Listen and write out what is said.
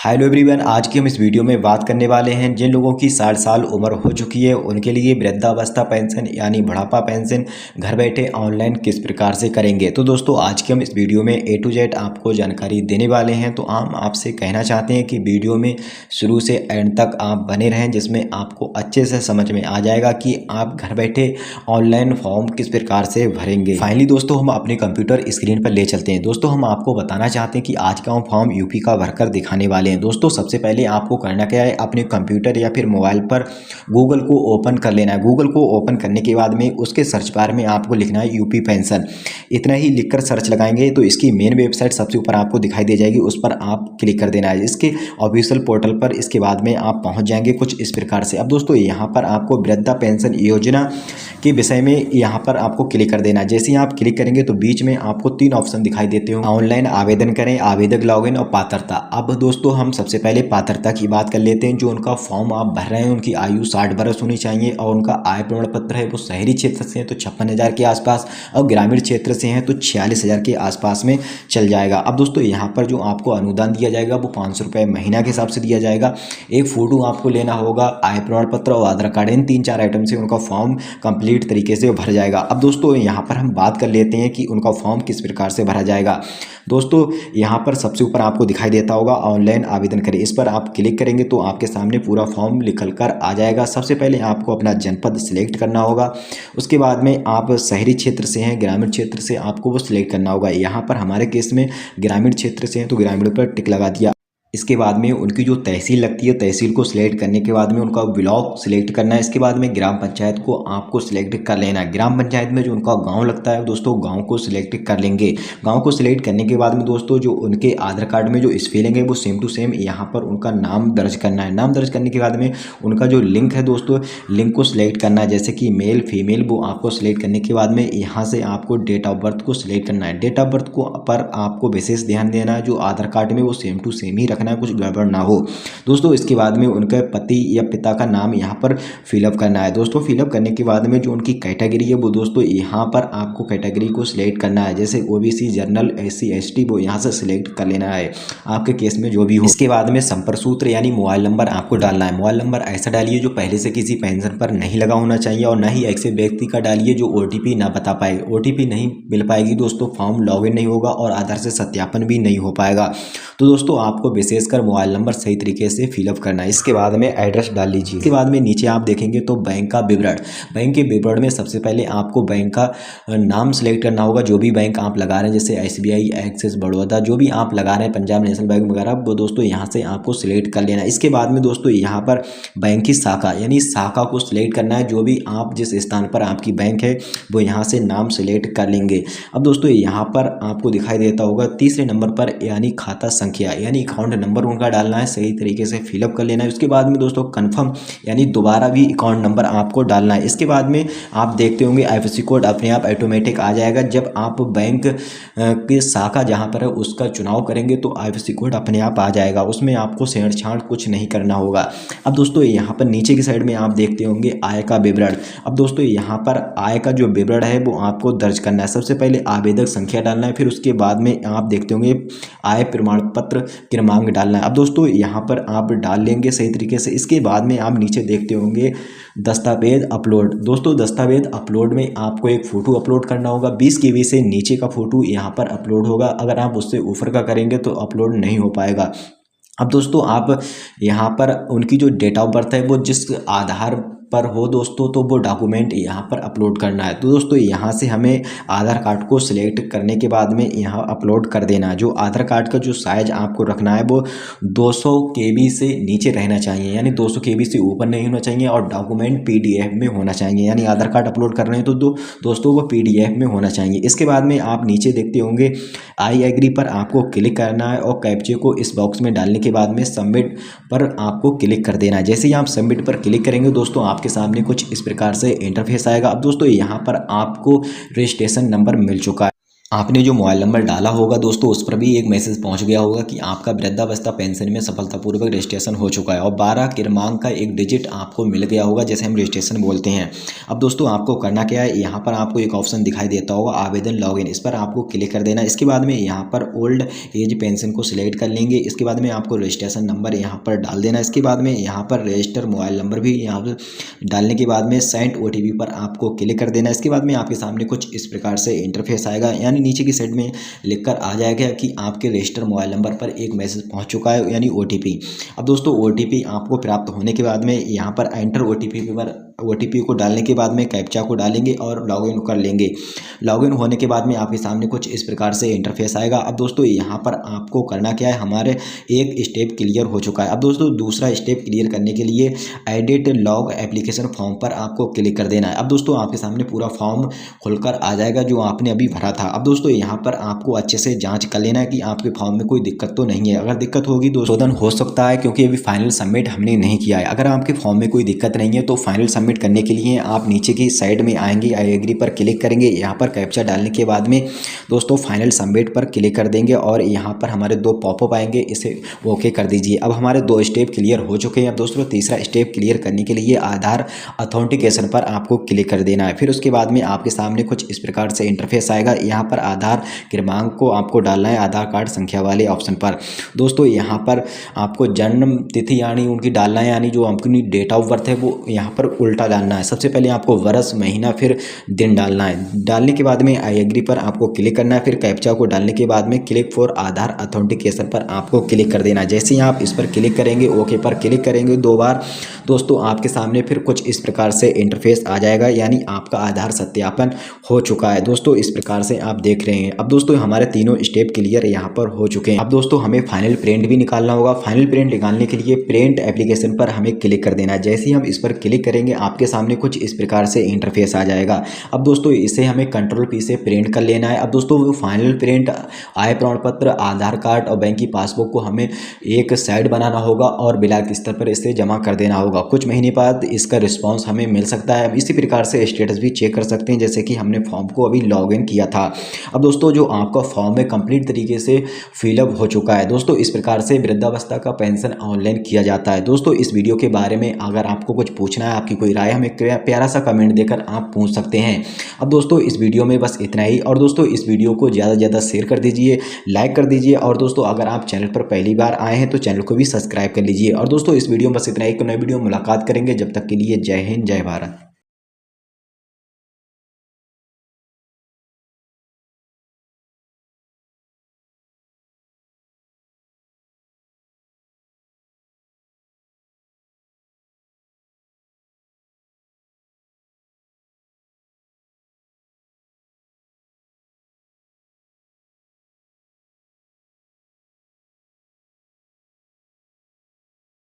Hello everyone, आज की हम इस वीडियो में बात करने वाले हैं जिन लोगों की 60 साल उम्र हो चुकी है उनके लिए वृद्धावस्था पेंशन यानी बुढ़ापा पेंशन घर बैठे ऑनलाइन किस प्रकार से करेंगे। तो दोस्तों आज के हम इस वीडियो में A to Z आपको जानकारी देने वाले हैं। तो हम आपसे कहना चाहते हैं कि वीडियो में शुरू से एंड तक आप बने रहें, जिसमें आपको अच्छे से समझ में आ जाएगा कि आप घर बैठे ऑनलाइन फॉर्म किस प्रकार से भरेंगे। फाइनली दोस्तों हम अपने कंप्यूटर स्क्रीन पर ले चलते हैं। दोस्तों हम आपको बताना चाहते हैं कि आज का हम फॉर्म यूपी का भरकर दिखाने वाले हैं। दोस्तों सबसे पहले आपको करना क्या है, अपने कंप्यूटर या फिर मोबाइल पर गूगल को ओपन कर लेना है। गूगल को ओपन करने के बाद में उसके सर्च बार में आपको लिखना है यूपी पेंशन। इतना ही लिखकर सर्च लगाएंगे तो इसकी मेन वेबसाइट सबसे ऊपर आपको दिखाई दे जाएगी, उस पर आप क्लिक कर देना है इसके ऑफिशियल पोर्टल पर। इसके बाद में आप पहुंच जाएंगे कुछ इस प्रकार से। अब दोस्तों यहाँ पर आपको वृद्धा पेंशन योजना के विषय में यहाँ पर आपको क्लिक कर देना है। जैसे ही आप क्लिक करेंगे तो बीच में आपको 3 ऑप्शन दिखाई देते हो, ऑनलाइन आवेदन करें, आवेदक लॉगिन और पात्रता। अब दोस्तों हम सबसे पहले पात्रता की बात कर लेते हैं। जो उनका फॉर्म आप भर रहे हैं उनकी आयु 60 वर्ष होनी चाहिए और उनका आय प्रमाण पत्र है वो शहरी क्षेत्र से है तो 56,000 के आसपास और ग्रामीण क्षेत्र से हैं तो 46,000 के आसपास में चल जाएगा। अब दोस्तों यहाँ पर जो आपको अनुदान दिया जाएगा वो 500 रुपये महीना के हिसाब से दिया जाएगा। एक फ़ोटो आपको लेना होगा, आय प्रमाण पत्र और आधार कार्ड, इन 3-4 आइटम से उनका फॉर्म कंप्लीट तरीके से भर जाएगा। अब दोस्तों यहाँ पर हम बात कर लेते हैं कि उनका फॉर्म किस प्रकार से भरा जाएगा। दोस्तों यहाँ पर सबसे ऊपर आपको दिखाई देता होगा ऑनलाइन आवेदन करें, इस पर आप क्लिक करेंगे तो आपके सामने पूरा फॉर्म निकल कर आ जाएगा। सबसे पहले आपको अपना जनपद सिलेक्ट करना होगा, उसके बाद में आप शहरी क्षेत्र से हैं, ग्रामीण क्षेत्र से आपको वो सिलेक्ट करना होगा। यहाँ पर हमारे केस में ग्रामीण क्षेत्र से हैं तो ग्रामीण पर टिक लगा दिया। इसके बाद में उनकी जो तहसील लगती है, तहसील को सिलेक्ट करने के बाद में उनका ब्लॉक सिलेक्ट करना है। इसके बाद में ग्राम पंचायत को आपको सिलेक्ट कर लेना है। ग्राम पंचायत में जो उनका गांव लगता है दोस्तों, गांव को सिलेक्ट कर लेंगे। गांव को सिलेक्ट करने के बाद में दोस्तों जो उनके आधार कार्ड में जो स्पेलिंग है वो सेम टू सेम यहाँ पर उनका नाम दर्ज करना है। नाम दर्ज करने के बाद में उनका जो लिंक है दोस्तों, लिंक को सिलेक्ट करना है, जैसे कि मेल फीमेल, वो आपको सिलेक्ट करने के बाद में यहाँ से आपको डेट ऑफ बर्थ को सिलेक्ट करना है। डेट ऑफ बर्थ को पर आपको विशेष ध्यान देना है, जो आधार कार्ड में वो सेम टू सेम ही रखना है, कुछ गड़बड़ ना हो दोस्तों। इसके बाद में उनके पति या पिता का नाम यहाँ पर फिलअप करना है दोस्तों। फिलअप करने के बाद में जो उनकी कैटेगरी है वो दोस्तों यहाँ पर आपको कैटेगरी को सिलेक्ट करना है, जैसे ओबीसी, जनरल, एससी, एसटी, वो यहाँ से सिलेक्ट कर लेना है आपके केस में जो भी हो। इसके बाद में संपर्क सूत्र यानी मोबाइल नंबर आपको डालना है। मोबाइल नंबर ऐसा डालिए जो पहले से किसी पेंशन पर नहीं लगा होना चाहिए और न ही ऐसे व्यक्ति का डालिए जो OTP ना बता पाए। OTP नहीं मिल पाएगी दोस्तों, फॉर्म लॉगिन नहीं होगा और आधार से सत्यापन भी नहीं हो पाएगा। तो दोस्तों आपको विशेषकर मोबाइल नंबर सही तरीके से फिलअप करना है। इसके बाद में एड्रेस डाल लीजिए। इसके बाद में नीचे आप देखेंगे तो बैंक का विवरण, बैंक के विवरण में सबसे पहले आपको बैंक का नाम सिलेक्ट करना होगा। जो भी बैंक आप लगा रहे हैं, जैसे SBI, एक्सिस, बड़ौदा, जो भी आप लगा रहे हैं, पंजाब नेशनल बैंक वगैरह, वो दोस्तों यहाँ से आपको सिलेक्ट कर लेना है। इसके बाद में दोस्तों यहाँ पर बैंक की शाखा यानी शाखा को सिलेक्ट करना है। जो भी आप जिस स्थान पर आपकी बैंक है वो यहाँ से नाम सिलेक्ट कर लेंगे। अब दोस्तों यहाँ पर आपको दिखाई देता होगा तीसरे नंबर पर यानी खाता संख्या यानी अकाउंट नंबर उनका डालना है, सही तरीके से फिलअप कर लेना है। उसके बाद में दोस्तों कंफर्म यानी दोबारा भी अकाउंट नंबर आपको डालना है। इसके बाद में आप देखते होंगे IFSC कोड अपने आप ऑटोमेटिक आ जाएगा। जब आप बैंक की शाखा जहां पर है उसका चुनाव करेंगे तो IFSC कोड अपने आप आ जाएगा, उसमें आपको छेड़छाड़ कुछ नहीं करना होगा। अब दोस्तों यहाँ पर नीचे की साइड में आप देखते होंगे आय का विवरण। अब दोस्तों यहाँ पर आय का जो विवरण है वो आपको दर्ज करना है। सबसे पहले आवेदक संख्या डालना है, फिर उसके बाद में आप देखते होंगे आय प्रमाण पत्र क्रमांक डालना है। अब दोस्तों यहाँ पर आप डाल लेंगे सही तरीके से। इसके बाद में आप नीचे देखते होंगे दस्तावेज अपलोड। दोस्तों दस्तावेज अपलोड में आपको एक फ़ोटो अपलोड करना होगा। 20 KB से नीचे का फ़ोटो यहाँ पर अपलोड होगा, अगर आप उससे ऊपर का करेंगे तो अपलोड नहीं हो पाएगा। अब दोस्तों आप यहाँ पर उनकी जो डेट ऑफ बर्थ है वो जिस आधार पर हो दोस्तों तो वो डॉक्यूमेंट यहाँ पर अपलोड करना है। तो दोस्तों यहाँ से हमें आधार कार्ड को सिलेक्ट करने के बाद में यहाँ अपलोड कर देना है। जो आधार कार्ड का जो साइज आपको रखना है वो 200 KB से नीचे रहना चाहिए, यानी 200 KB से ऊपर नहीं होना चाहिए और डॉक्यूमेंट PDF में होना चाहिए, यानी आधार कार्ड अपलोड कर रहे हैं तो दोस्तों वो PDF में होना चाहिए। इसके बाद में आप नीचे देखते होंगे आई एग्री पर आपको क्लिक करना है और कैप्चे को इस बॉक्स में डालने के बाद में सबमिट पर आपको क्लिक कर देना है। जैसे ही आप सबमिट पर क्लिक करेंगे दोस्तों आपके सामने कुछ इस प्रकार से इंटरफेस आएगा। अब दोस्तों यहाँ पर आपको रजिस्ट्रेशन नंबर मिल चुका है। आपने जो मोबाइल नंबर डाला होगा दोस्तों उस पर भी एक मैसेज पहुंच गया होगा कि आपका वृद्धावस्था पेंशन में सफलतापूर्वक रजिस्ट्रेशन हो चुका है और 12 क्रमांक का एक डिजिट आपको मिल गया होगा, जैसे हम रजिस्ट्रेशन बोलते हैं। अब दोस्तों आपको करना क्या है, यहाँ पर आपको एक ऑप्शन दिखाई देता होगा आवेदन लॉगिन, इस पर आपको क्लिक कर देना। इसके बाद में यहाँ पर ओल्ड एज पेंशन को सिलेक्ट कर लेंगे। इसके बाद में आपको रजिस्ट्रेशन नंबर यहाँ पर डाल देना। इसके बाद में यहाँ पर रजिस्टर मोबाइल नंबर भी यहाँ पर डालने के बाद में सेंड OTP पर आपको क्लिक कर देना। इसके बाद में आपके सामने कुछ इस प्रकार से इंटरफेस आएगा, यानी नीचे की साइड में लिखकर आ जाएगा कि आपके रजिस्टर मोबाइल नंबर पर एक मैसेज पहुंच चुका है, यानी OTP। अब दोस्तों OTP आपको प्राप्त होने के बाद में यहाँ पर एंटर OTP पर OTP को डालने के बाद में कैप्चा को डालेंगे और लॉगिन कर लेंगे। लॉगिन होने के बाद में आपके सामने कुछ इस प्रकार से इंटरफेस आएगा। अब दोस्तों यहाँ पर आपको करना क्या है, हमारे एक स्टेप क्लियर हो चुका है। अब दोस्तों दूसरा स्टेप क्लियर करने के लिए एडिट लॉग एप्लीकेशन फॉर्म पर आपको क्लिक कर देना है। अब दोस्तों आपके सामने पूरा फॉर्म खुलकर आ जाएगा जो आपने अभी भरा था। अब दोस्तों यहाँ पर आपको अच्छे से जाँच कर लेना है कि आपके फॉर्म में कोई दिक्कत तो नहीं है। अगर दिक्कत होगी तो शोधन हो सकता है, क्योंकि अभी फाइनल सबमिट हमने नहीं किया है। अगर आपके फॉर्म में कोई दिक्कत नहीं है तो फाइनल सबमिट करने के लिए आप नीचे की साइड में आएंगे, आई एग्री पर क्लिक करेंगे। यहाँ पर कैप्चा डालने के बाद में दोस्तों फाइनल सबमिट पर क्लिक कर देंगे और यहाँ पर हमारे 2 पॉपअप आएंगे, इसे ओके कर दीजिए। अब हमारे 2 स्टेप क्लियर हो चुके हैं। अब दोस्तों तीसरा स्टेप क्लियर करने के लिए आधार अथेंटिकेशन पर आपको क्लिक कर देना है। फिर उसके बाद में आपके सामने कुछ इस प्रकार से इंटरफेस आएगा। यहाँ पर आधार क्रमांक को आपको डालना है आधार कार्ड संख्या वाले ऑप्शन पर। दोस्तों यहाँ पर आपको जन्म तिथि यानी उनकी डालना है, यानी जो अपनी डेट ऑफ बर्थ है वो यहाँ पर उल्टा डालना है। सबसे पहले आपको वर्ष, महीना, फिर दिन डालना है। डालने के बाद में आई एग्री पर आपको क्लिक करना है। फिर कैप्चा को डालने के बाद में क्लिक फॉर आधार अथेंटिकेशन पर आपको क्लिक कर देना है। जैसे ही आप इस पर क्लिक करेंगे, ओके पर क्लिक करेंगे 2 बार, दोस्तों आपके सामने फिर कुछ इस प्रकार से इंटरफेस आ जाएगा, यानी आपका आधार सत्यापन हो चुका है। दोस्तों इस प्रकार से आप देख रहे हैं। अब दोस्तों हमारे तीनों स्टेप क्लियर यहाँ पर हो चुके हैं। अब दोस्तों हमें फाइनल प्रिंट भी निकालना होगा। फाइनल प्रिंट निकालने के लिए प्रिंट एप्लीकेशन पर हमें क्लिक कर देना है। जैसे ही हम इस पर क्लिक करेंगे आपके सामने कुछ इस प्रकार से इंटरफेस आ जाएगा। अब दोस्तों इसे हमें Ctrl+P से प्रिंट कर लेना है। अब दोस्तों वो फाइनल प्रिंट आय प्रमाण पत्र, आधार कार्ड और बैंक की पासबुक को हमें एक साइड बनाना होगा और ब्लॉक स्तर पर इसे जमा कर देना होगा। कुछ महीने बाद इसका रिस्पांस हमें मिल सकता है। इसी प्रकार से स्टेटस भी चेक कर सकते हैं, जैसे कि हमने फॉर्म को अभी लॉगिन किया था। अब दोस्तों जो आपका फॉर्म है कंप्लीट तरीके से फिलअप हो चुका है। दोस्तों इस प्रकार से वृद्धावस्था का पेंशन ऑनलाइन किया जाता है। दोस्तों इस वीडियो के बारे में अगर आपको कुछ पूछना है, आपकी कोई राय, हमें प्यारा सा कमेंट देकर आप पूछ सकते हैं। अब दोस्तों इस वीडियो में बस इतना ही, और दोस्तों इस वीडियो को ज़्यादा से ज़्यादा शेयर कर दीजिए, लाइक कर दीजिए, और दोस्तों अगर आप चैनल पर पहली बार आए हैं तो चैनल को भी सब्सक्राइब कर लीजिए। और दोस्तों इस वीडियो में बस इतना ही, नई वीडियो मुलाकात करेंगे। जब तक के लिए जय हिंद, जय भारत।